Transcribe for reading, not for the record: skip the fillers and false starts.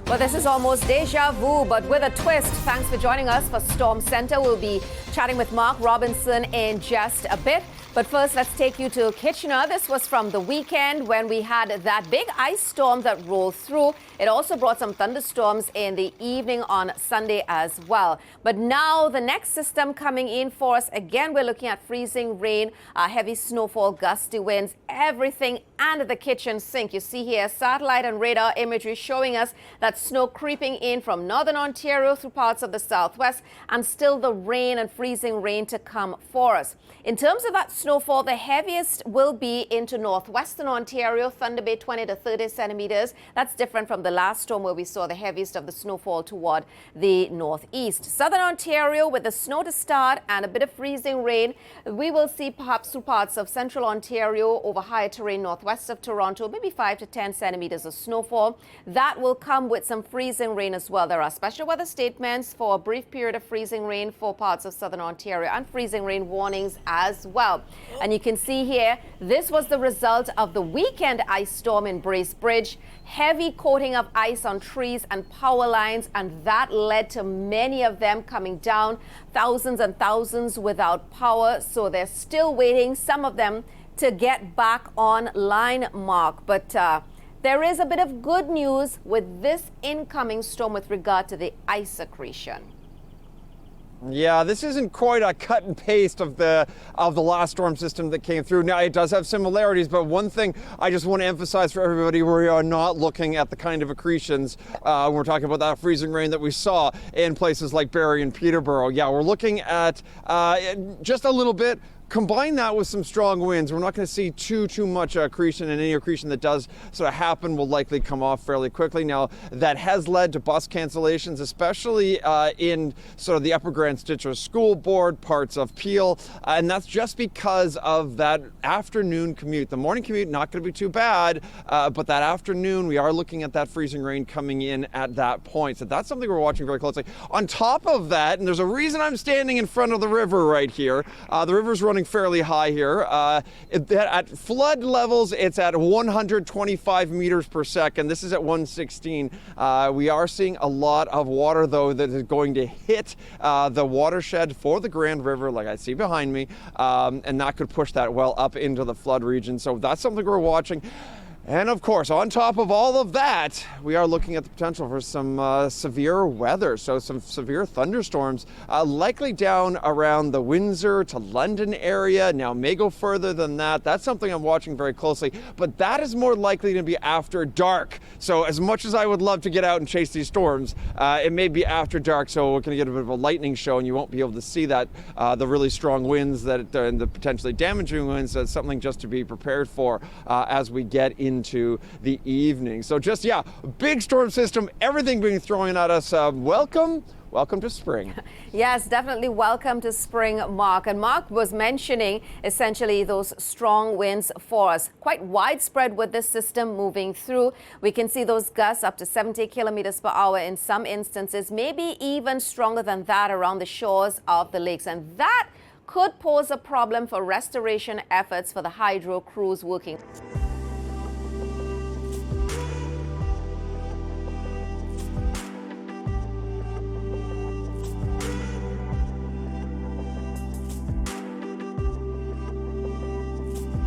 Well, this is almost deja vu, but with a twist. Thanks for joining us for Storm Center. We'll be chatting with Mark Robinson in just a bit. But first, let's take you to Kitchener. This was from the weekend when we had that big ice storm that rolled through. It also brought some thunderstorms in the evening on Sunday as well. But now the next system coming in for us. Again, we're looking at freezing rain, heavy snowfall, gusty winds, everything and the kitchen sink. You see here satellite and radar imagery showing us that snow creeping in from northern Ontario through parts of the southwest, and still the rain and freezing rain to come for us. In terms of that snowfall, the heaviest will be into northwestern Ontario, Thunder Bay 20 to 30 centimeters. That's different from the last storm where we saw the heaviest of the snowfall toward the northeast. Southern Ontario with the snow to start and a bit of freezing rain. We will see perhaps through parts of central Ontario over higher terrain northwest of Toronto, maybe 5 to 10 centimeters of snowfall. That will come with some freezing rain as well. There are special weather statements for a brief period of freezing rain for parts of southern Ontario and freezing rain warnings as well. And you can see here, this was the result of the weekend ice storm in Bracebridge. Heavy coating of ice on trees and power lines, and that led to many of them coming down, thousands and thousands without power. So they're still waiting, some of them, to get back online, Mark. But there is a bit of good news with this incoming storm with regard to the ice accretion. Yeah, this isn't quite a cut and paste of the last storm system that came through. Now, it does have similarities, but one thing I just want to emphasize for everybody, we are not looking at the kind of accretions when we're talking about that freezing rain that we saw in places like Barrie and Peterborough. Yeah, we're looking at just a little bit. Combine that with some strong winds, we're not going to see too much accretion, and any accretion that does sort of happen will likely come off fairly quickly. Now, that has led to bus cancellations, especially in sort of the Upper Grand Stitcher School Board, parts of Peel, and that's just because of that afternoon commute. The morning commute, not going to be too bad, but that afternoon, we are looking at that freezing rain coming in at that point. So that's something we're watching very closely. On top of that, and there's a reason I'm standing in front of the river right here, the river's running fairly high here. At flood levels, it's at 125 meters per second. This is at 116. We are seeing a lot of water, though, that is going to hit the watershed for the Grand River, like I see behind me, and that could push that well up into the flood region. So that's something we're watching. And of course, on top of all of that, we are looking at the potential for some severe weather. So some severe thunderstorms, likely down around the Windsor to London area. Now may go further than that. That's something I'm watching very closely, but that is more likely to be after dark. So as much as I would love to get out and chase these storms, it may be after dark. So we're going to get a bit of a lightning show, and you won't be able to see that, the really strong winds and the potentially damaging winds. That's something just to be prepared for as we get into the evening. So just, yeah, big storm system, everything being thrown at us. Welcome to spring. Yes, definitely welcome to spring, Mark. And Mark was mentioning essentially those strong winds for us. Quite widespread with this system moving through. We can see those gusts up to 70 kilometers per hour in some instances, maybe even stronger than that around the shores of the lakes. And that could pose a problem for restoration efforts for the hydro crews working.